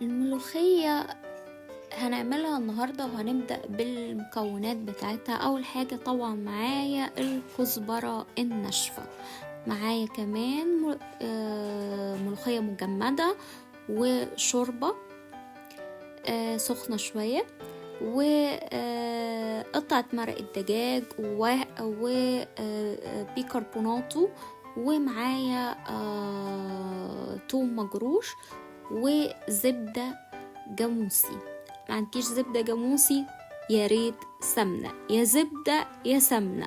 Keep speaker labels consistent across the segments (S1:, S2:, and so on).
S1: الملوخية هنعملها النهاردة وهنبدأ بالمكونات بتاعتها. أول حاجة طبعا معايا الكزبرة الناشفة، معايا كمان ملوخية مجمدة وشوربة سخنة شوية، وقطعة مرق الدجاج وبيكربوناتو، ومعايا توم مجروش وزبدة جاموسي. ما عندكيش زبدة جاموسي يا ريت سمنة، يا زبدة يا سمنة،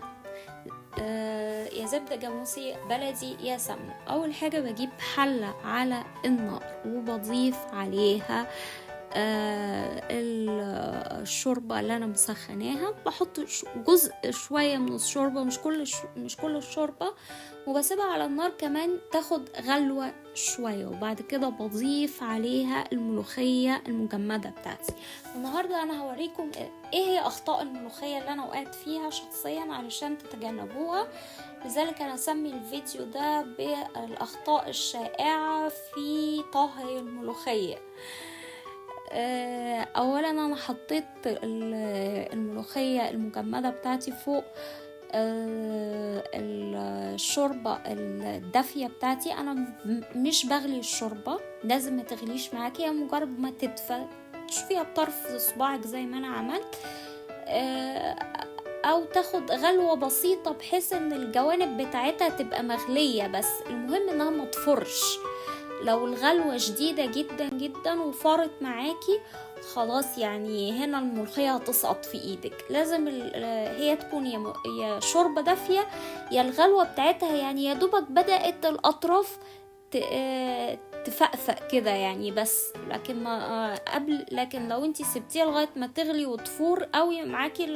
S1: يا زبدة جاموسي بلدي يا سمنة. اول حاجة بجيب حلة على النار وبضيف عليها الشوربة اللي انا مسخناها، بحط جزء شوية من الشوربة، مش كل الشوربة، وبسيبها على النار كمان تاخد غلوة شوية، وبعد كده بضيف عليها الملوخية المجمدة بتاعتي. النهاردة انا هوريكم ايه هي اخطاء الملوخية اللي انا وقعت فيها شخصيا علشان تتجنبوها. لذلك انا اسمي الفيديو ده بالاخطاء الشائعة في طهي الملوخية. اولا انا حطيت الملوخية المجمدة بتاعتي فوق الشوربة الدافية بتاعتي. انا مش بغلي الشوربة، لازم ما تغليش معاكي، هي مجرد ما تدفى تشوفيها بطرف صباعك زي ما انا عملت، او تاخد غلوة بسيطة بحيث ان الجوانب بتاعتها تبقى مغلية، بس المهم انها ما تفرش. لو الغلوة شديدة جدا جدا وفارت معاكي خلاص، يعني هنا الملوخية هتسقط في ايدك. لازم هي تكون يا شوربة دافية يا الغلوة بتاعتها يعني يا دوبك بدأت الاطراف تفقفق كده يعني، بس لكن ما قبل، لكن لو انتي سبتيها لغاية ما تغلي وتفور قوي معاكي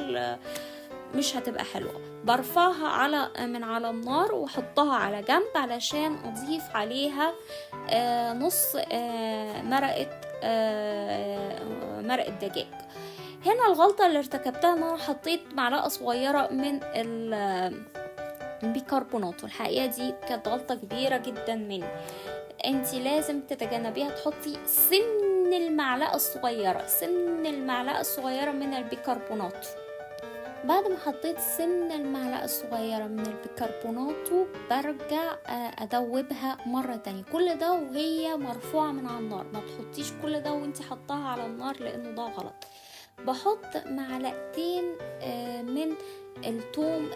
S1: مش هتبقى حلوة. برفعها من على النار واحطها على جنب علشان اضيف عليها نص مرق الدجاج. هنا الغلطة اللي ارتكبتها ان انا حطيت معلقة صغيرة من البيكربونات، والحقيقة دي كانت غلطة كبيرة جدا مني. انتي لازم تتجنبيها، تحطي سن المعلقة الصغيرة من البيكربونات. بعد ما حطيت سن المعلقة الصغيرة من البيكربونات برجع ادوبها مرة تانية، كل ده وهي مرفوعة من على النار. ما تحطيش كل ده وانتي حطاها على النار لانه ده غلط. بحط معلقتين من الثوم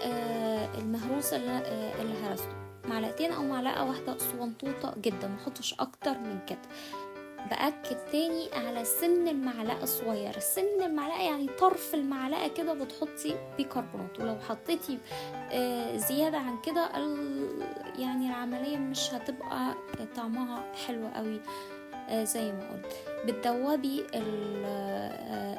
S1: المهروس اللي هرسته، معلقتين او معلقة واحدة صغنطوطة جدا، ما احطش اكتر من كده. بأكد تاني على سن المعلقة الصغيرة، سن المعلقة يعني طرف المعلقة كده بتحطي بيكربونات. ولو حطيتي زيادة عن كده يعني العملية مش هتبقى طعمها حلو قوي. زي ما قلت بتدوبي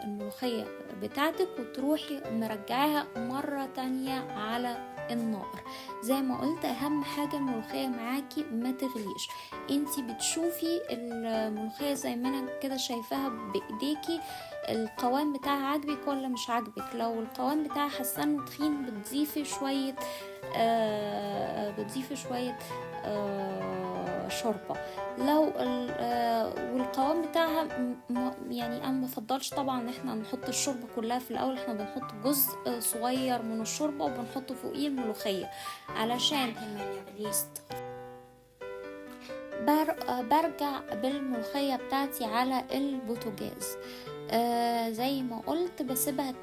S1: الملوخية بتاعتك وتروحي مرجعها مرة تانية على النار. زي ما قلت اهم حاجة الملوخية معاكي ما تغليش. انتي بتشوفي الملوخية زي ما انا كده شايفاها بايديكي، القوام بتاعها عاجبك ولا مش عاجبك؟ لو القوام بتاعها حاسه انه تخين بتضيفي شويه شوربه. لو والقوام بتاعها يعني انا مفضلش طبعا ان احنا نحط الشوربه كلها في الاول، احنا بنحط جزء صغير من الشوربه وبنحطه فوقيه الملوخيه علشان برجع بالملوخية بتاعتي على البوتاجاز. زي ما قلت بسيبها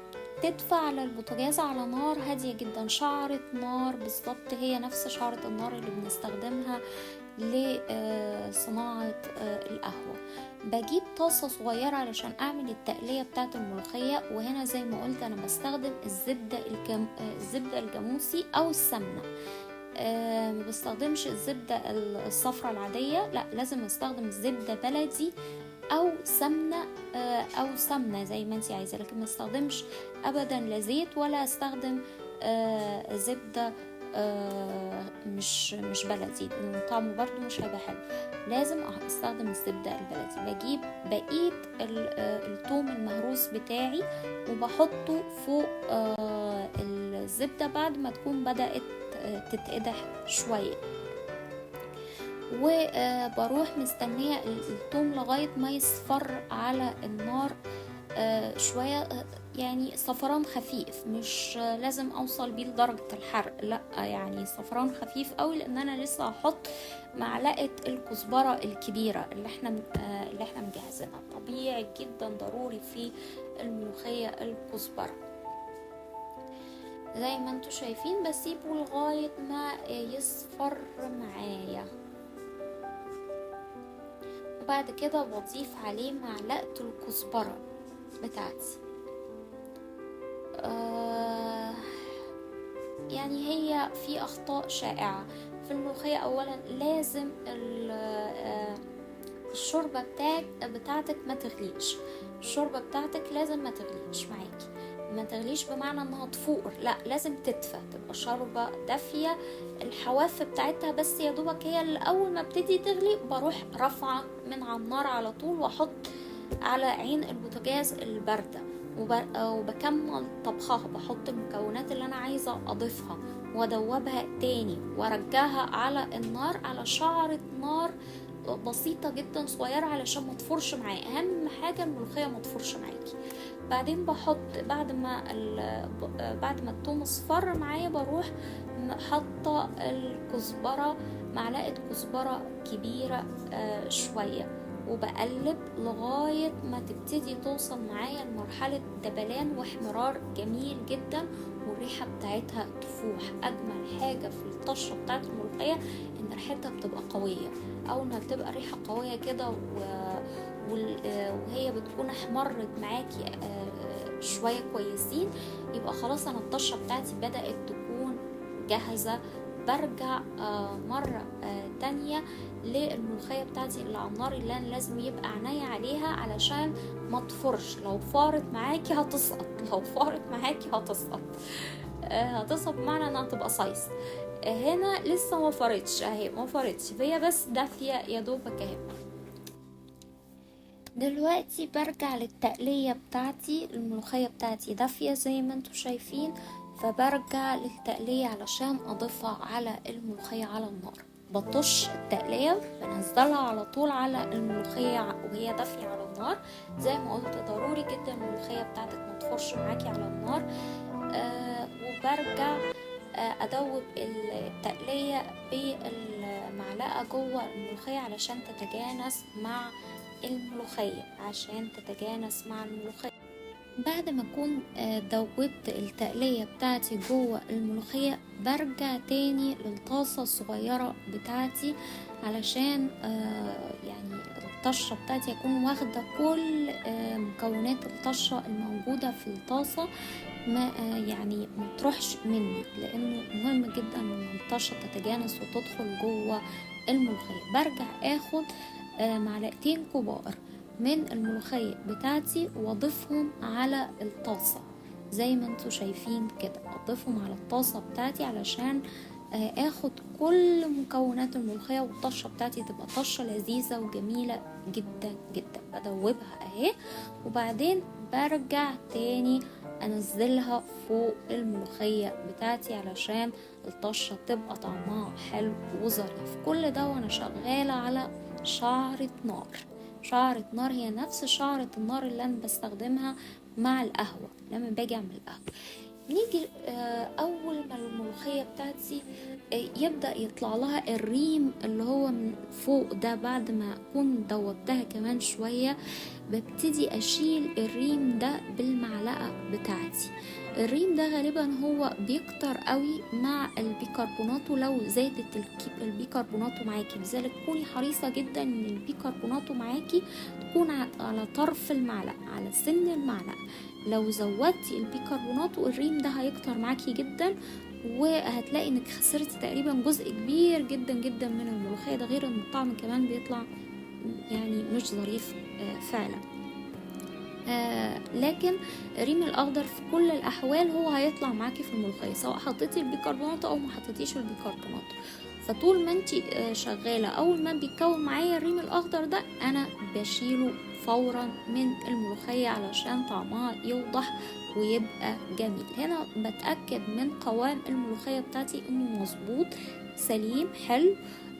S1: تدفع على البوتاجاز على نار هادية جدا، شعرة نار بالظبط، هي نفس شعرة النار اللي بنستخدمها لصناعة القهوة. بجيب طاسة صغيرة علشان اعمل التقلية بتاعت الملوخية، وهنا زي ما قلت انا بستخدم الزبدة الجاموسي او السمنة. ما بستخدمش الزبدة الصفرة العادية، لا لازم استخدم زبدة بلدي او سمنة زي ما انتي عايزة، لكن ما استخدمش ابدا لا زيت ولا استخدم زبدة مش بلدي، لان طعمه برضو مش هيبقى حلو. لازم استخدم الزبدة البلدي. بجيب بقية الثوم المهروس بتاعي وبحطه فوق الزبدة بعد ما تكون بدأت تتقدح شوية. وبروح مستنية الثوم لغاية ما يصفر على النار شوية، يعني صفران خفيف، مش لازم اوصل بيه لدرجة الحرق، لا يعني صفران خفيف قوي، لان انا لسه هحط معلقة الكزبرة الكبيرة اللي احنا مجهزينها. طبيعي جدا ضروري في الملوخية الكزبرة. زي ما انتوا شايفين بسيبه لغاية ما يصفر معايا، وبعد كده بضيف عليه معلقة الكزبرة بتاعتي. يعني هي في اخطاء شائعة في الملوخية. اولا لازم الشوربة بتاعتك ما تغليش، الشوربة بتاعتك لازم ما تغليش معاكي. ما تغليش بمعنى انها تفور، لا، لازم تدفى، تبقى شوربة دافية الحواف بتاعتها بس يا دوبك هي اللي اول ما بتدي تغلي بروح رافعة من على النار على طول، واحط على عين البوتاجاز الباردة وبكمل طبخها، بحط المكونات اللي انا عايزة اضيفها وادوبها تاني وارجعها على النار على شعرة نار بسيطة جدا صغيرة علشان ما تفرش معايا. اهم حاجة الملوخية ما تفرش معاكي. بعدين بحط بعد ما الثوم اصفر معايا بروح حاطة الكزبرة، معلقة كزبرة كبيرة شوية، وبقلب لغاية ما تبتدي توصل معايا لمرحلة دبلان واحمرار جميل جدا، والريحة بتاعتها تفوح. اجمل حاجة في الطشة بتاعت الملوخية ان ريحتها بتبقى قوية. اول ما بتبقى ريحة قوية كده وهي بتكون احمرت معاكي شوية كويسين، يبقى خلاص انا الطشة بتاعتي بدأت تكون جاهزة. برجع مرة تانية للملوخية بتاعتي اللي على النار، اللي أنا لازم يبقى عناية عليها علشان ما تفرش. لو فارت معاكي هتسقط، لو فارت معاكي هتسقط، هتسقط بمعنى انها تبقى صيص. هنا لسه ما فارتش اهي، ما فارتش، فهي بس دافية يا دوبك اهي. دلوقتي برجع للتقلية بتاعتي. الملوخية بتاعتي دافية زي ما انتوا شايفين، فبرجع للتقلية علشان اضيفها على الملوخية على النار. بطش التقلية بنزلها على طول على الملوخية وهي دافية على النار. زي ما قلت ضروري جدا الملوخية بتاعتك ما تفرش معاكي على النار. وبرجع ادوب التقلية بالمعلقة جوه الملوخية علشان تتجانس مع الملوخية. بعد ما اكون دوبت التقلية بتاعتي جوه الملوخية برجع تاني للطاسة الصغيرة بتاعتي علشان يعني الطشة بتاعتي اكون واخدة كل مكونات الطشة الموجودة في الطاسة، ما يعني ما تروحش مني، لانه مهم جدا ان الطشة تتجانس وتدخل جوه الملوخية. برجع اخد معلقتين كبار من الملوخية بتاعتي واضيفهم على الطاسة زي ما انتوا شايفين كده. اضيفهم على الطاسة بتاعتي علشان اخد كل مكونات الملوخية، والطشة بتاعتي تبقى طشة لذيذة وجميلة جدا جدا. بدوبها اهي، وبعدين برجع تاني انزلها فوق الملوخية بتاعتي علشان الطشة تبقى طعمها حلو وظريف. كل ده وانا شغالة على شعرة نار هي نفس شعرة النار اللي انا بستخدمها مع القهوة لما باجي اعمل قهوة. نيجي اول ما الملوخية بتاعتي يبدأ يطلع لها الريم اللي هو من فوق ده، بعد ما اكون دوبتها كمان شوية ببتدي اشيل الريم ده بالمعلقة بتاعتي. الريم ده غالبا هو بيكتر قوي مع البيكربوناتو لو زادت البيكربوناتو معاكي، لذلك كوني حريصة جدا ان البيكربوناتو معاكي تكون على طرف المعلقة، على سن المعلقة. لو زودتي البيكربوناتو الريم ده هيكتر معاكي جدا، وهتلاقي انك خسرتي تقريبا جزء كبير جدا جدا من الملوخية. ده غير ان الطعم كمان بيطلع يعني مش ظريف فعلا. لكن الريم الاخضر في كل الاحوال هو هيطلع معاكي في الملوخيه سواء حطيتي البيكربونات او ما حطيتيش البيكربونات. فطول ما انتي شغاله اول ما بيتكون معايا الريم الاخضر ده انا بشيله فورا من الملوخيه علشان طعمها يوضح ويبقى جميل. هنا بتاكد من قوام الملوخيه بتاعتي انه مظبوط سليم حلو.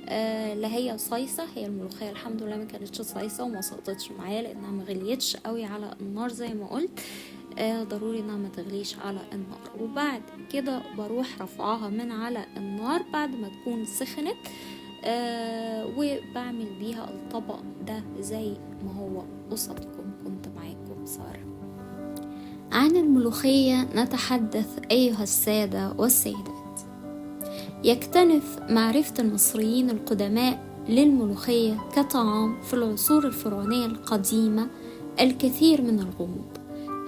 S1: اللي هي صيصة. هي الملوخية الحمد لله ما كانتش صيصة وما سقطتش معايا لانها ما غليتش قوي على النار زي ما قلت. ضروري انها ما تغليش على النار. وبعد كده بروح رفعها من على النار بعد ما تكون سخنت، وبعمل بيها الطبق ده زي ما هو قصادكم. كنت معاكم سارة. عن الملوخية نتحدث أيها السادة والسيدات. يكتنف معرفة المصريين القدماء للملوخية كطعام في العصور الفرعونية القديمة الكثير من الغموض،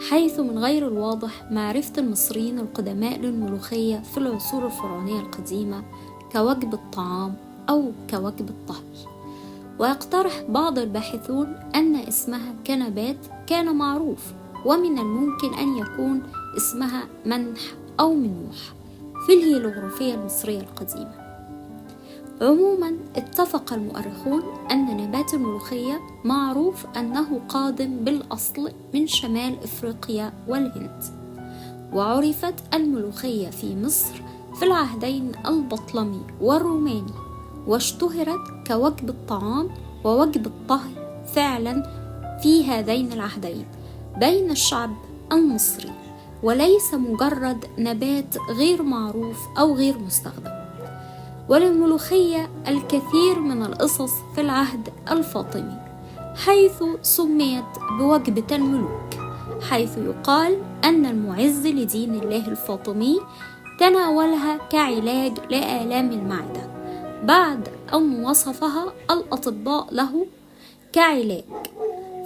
S1: حيث من غير الواضح معرفة المصريين القدماء للملوخية في العصور الفرعونية القديمة كوجبة طعام أو كوجبة طهي. ويقترح بعض الباحثون أن اسمها كنبات كان معروف، ومن الممكن أن يكون اسمها منح أو منوح في الهيروغليفية المصرية القديمة. عموما اتفق المؤرخون أن نبات الملوخية معروف أنه قادم بالأصل من شمال إفريقيا والهند، وعرفت الملوخية في مصر في العهدين البطلمي والروماني، واشتهرت كوجبة طعام ووجبة طهي فعلا في هذين العهدين بين الشعب المصري، وليس مجرد نبات غير معروف أو غير مستخدم. وللملوخية الكثير من القصص في العهد الفاطمي، حيث سميت بوجبة الملوك، حيث يقال أن المعز لدين الله الفاطمي تناولها كعلاج لآلام المعدة بعد أن وصفها الأطباء له كعلاج،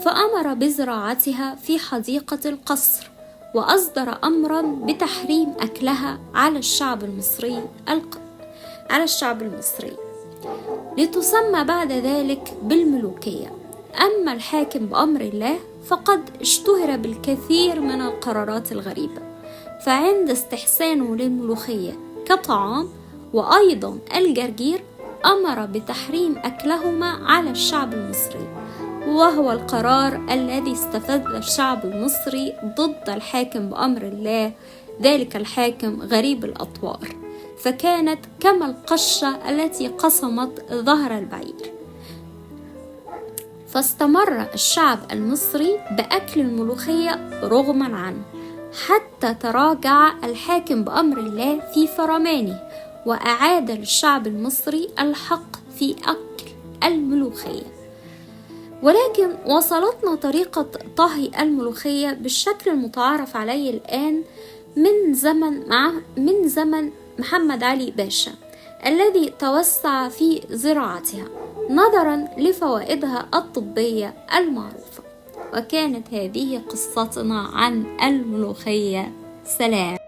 S1: فأمر بزراعتها في حديقة القصر، وأصدر أمرا بتحريم أكلها على الشعب المصري لتسمى بعد ذلك بالملوكية. أما الحاكم بأمر الله فقد اشتهر بالكثير من القرارات الغريبة، فعند استحسانه للملوخية كطعام وأيضا الجرجير أمر بتحريم أكلهما على الشعب المصري، وهو القرار الذي استفز الشعب المصري ضد الحاكم بأمر الله، ذلك الحاكم غريب الأطوار، فكانت كما القشة التي قصمت ظهر البعير. فاستمر الشعب المصري بأكل الملوخية رغما عنه حتى تراجع الحاكم بأمر الله في فرمانه، وأعاد للشعب المصري الحق في أكل الملوخية. ولكن وصلتنا طريقة طهي الملوخية بالشكل المتعارف عليه الآن من زمن محمد علي باشا الذي توسع في زراعتها نظرا لفوائدها الطبية المعروفة. وكانت هذه قصتنا عن الملوخية. سلام.